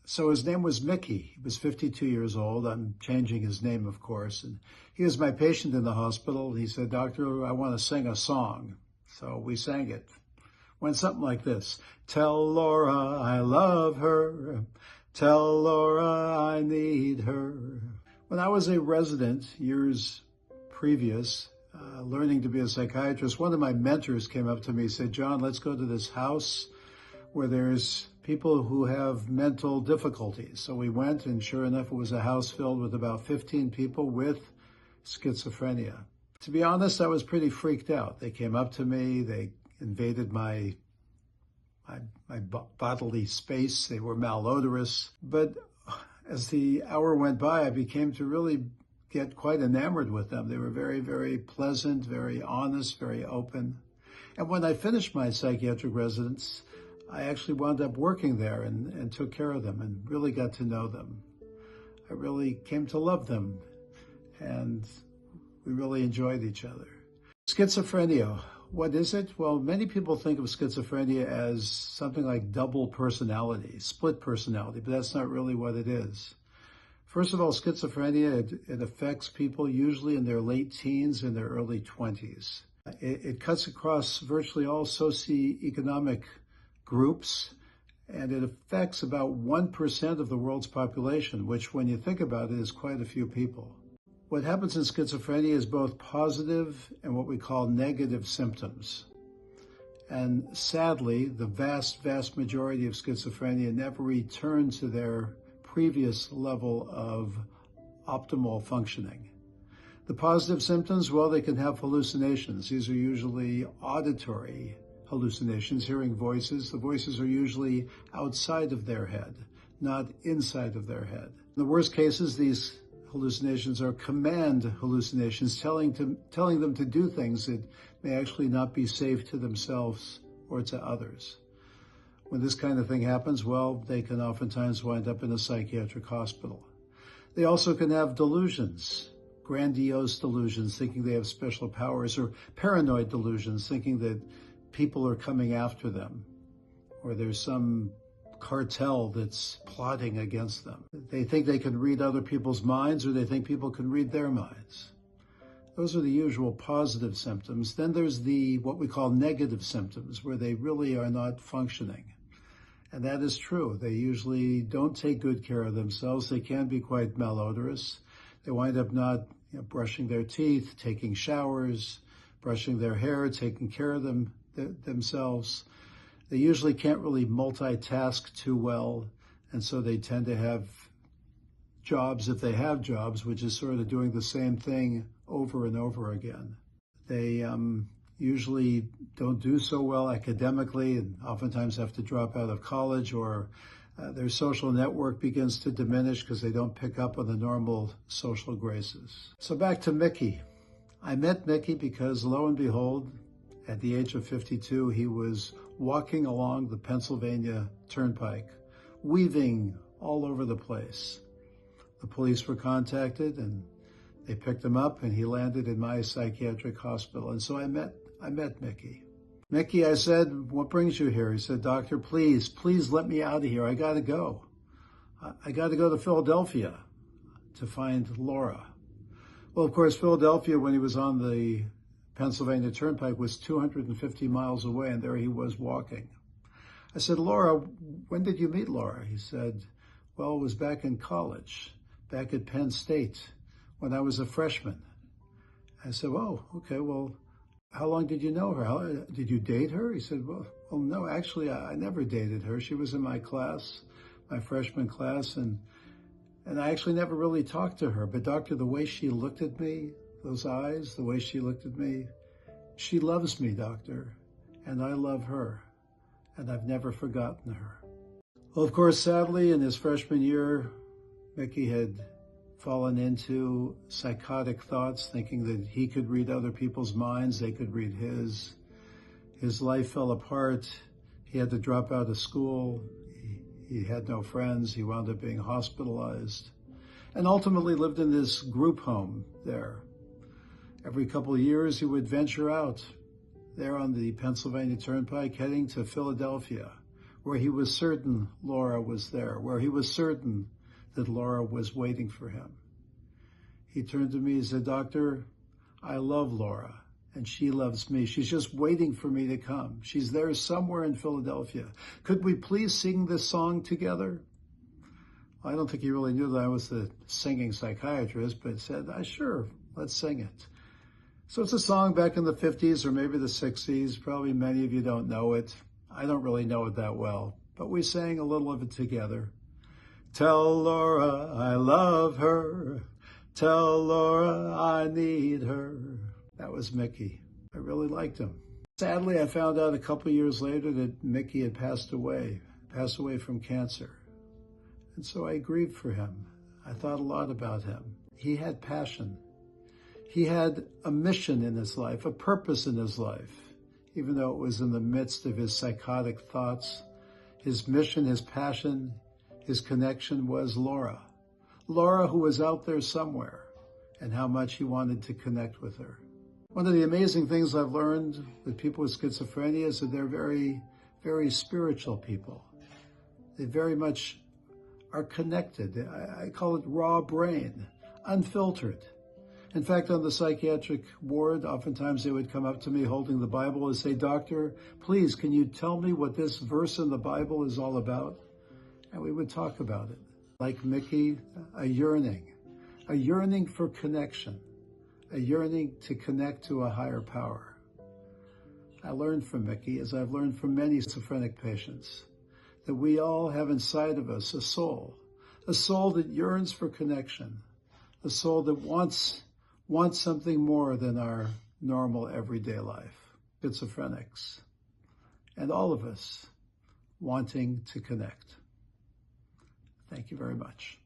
So his name was Mickey. He was 52 years old. I'm changing his name, of course. And he was my patient in the hospital. He said, "Doctor, I want to sing a song." So we sang it. Went something like this. Tell Laura I love her. Tell Laura I need her. When I was a resident years previous, learning to be a psychiatrist, one of my mentors came up to me and said, "John, let's go to this house where there's people who have mental difficulties." So we went, and sure enough, it was a house filled with about 15 people with schizophrenia. To be honest, I was pretty freaked out. They came up to me, they invaded my bodily space, they were malodorous. But as the hour went by, I became to really get quite enamored with them. They were very, very pleasant, very honest, very open. And when I finished my psychiatric residence, I actually wound up working there and took care of them and really got to know them. I really came to love them, and we really enjoyed each other. Schizophrenia, what is it? Well, many people think of schizophrenia as something like double personality, split personality, but that's not really what it is. First of all, schizophrenia, it affects people usually in their late teens and their early 20s. It cuts across virtually all socioeconomic groups, and it affects about 1% of the world's population, which when you think about it is quite a few people. What happens in schizophrenia is both positive and what we call negative symptoms. And sadly, the vast, vast majority of schizophrenia never return to their previous level of optimal functioning. The positive symptoms, well, they can have hallucinations. These are usually auditory hallucinations, hearing voices. The voices are usually outside of their head, not inside of their head. In the worst cases, these hallucinations are command hallucinations, telling them to do things that may actually not be safe to themselves or to others. When this kind of thing happens, well, they can oftentimes wind up in a psychiatric hospital. They also can have delusions, grandiose delusions, thinking they have special powers, or paranoid delusions, thinking that people are coming after them, or there's some cartel that's plotting against them. They think they can read other people's minds, or they think people can read their minds. Those are the usual positive symptoms. Then there's what we call negative symptoms, where they really are not functioning. And that is true. They usually don't take good care of themselves. They can be quite malodorous. They wind up not brushing their teeth, taking showers, brushing their hair, taking care of themselves. They usually can't really multitask too well, and so they tend to have jobs, if they have jobs, which is sort of doing the same thing over and over again. They usually don't do so well academically and oftentimes have to drop out of college, or their social network begins to diminish because they don't pick up on the normal social graces. So back to Mickey. I met Mickey because, lo and behold, at the age of 52, he was walking along the Pennsylvania Turnpike, weaving all over the place. The police were contacted, and they picked him up, and he landed in my psychiatric hospital. And so I met Mickey. "Mickey," I said, "what brings you here?" He said, "Doctor, please let me out of here. I got to go. I got to go to Philadelphia to find Laura." Well, of course, Philadelphia, when he was on the Pennsylvania Turnpike, was 250 miles away, and there he was walking. I said, "Laura, when did you meet Laura?" He said, "Well, it was back in college, back at Penn State, when I was a freshman." I said, "Oh, okay, well, how long did you know her? Did you date her?" He said, well, no, actually, I never dated her. She was in my class, my freshman class, and I actually never really talked to her. But doctor, the way she looked at me, those eyes, the way she looked at me, she loves me, doctor, and I love her, and I've never forgotten her." Well, of course, sadly, in his freshman year, Mickey had fallen into psychotic thoughts, thinking that he could read other people's minds, they could read his. His life fell apart. He had to drop out of school. He had no friends. He wound up being hospitalized, and ultimately lived in this group home there. Every couple of years, he would venture out there on the Pennsylvania Turnpike, heading to Philadelphia, where he was certain Laura was there, where he was certain that Laura was waiting for him. He turned to me and said, "Doctor, I love Laura, and she loves me. She's just waiting for me to come. She's there somewhere in Philadelphia. Could we please sing this song together?" I don't think he really knew that I was the singing psychiatrist, but said, "Sure, let's sing it." So it's a song back in the 50s or maybe the 60s. Probably many of you don't know it. I don't really know it that well, but we sang a little of it together. Tell Laura I love her. Tell Laura I need her. That was Mickey. I really liked him. Sadly, I found out a couple years later that Mickey had passed away from cancer. And so I grieved for him. I thought a lot about him. He had passion. He had a mission in his life, a purpose in his life, even though it was in the midst of his psychotic thoughts. His mission, his passion, his connection was Laura. Laura, who was out there somewhere, and how much he wanted to connect with her. One of the amazing things I've learned with people with schizophrenia is that they're very, very spiritual people. They very much are connected. I call it raw brain, unfiltered. In fact, on the psychiatric ward, oftentimes they would come up to me holding the Bible and say, "Doctor, please, can you tell me what this verse in the Bible is all about?" And we would talk about it. Like Mickey, a yearning for connection, a yearning to connect to a higher power. I learned from Mickey, as I've learned from many schizophrenic patients, that we all have inside of us a soul that yearns for connection, a soul that wants something more than our normal everyday life. Schizophrenics, and all of us wanting to connect. Thank you very much.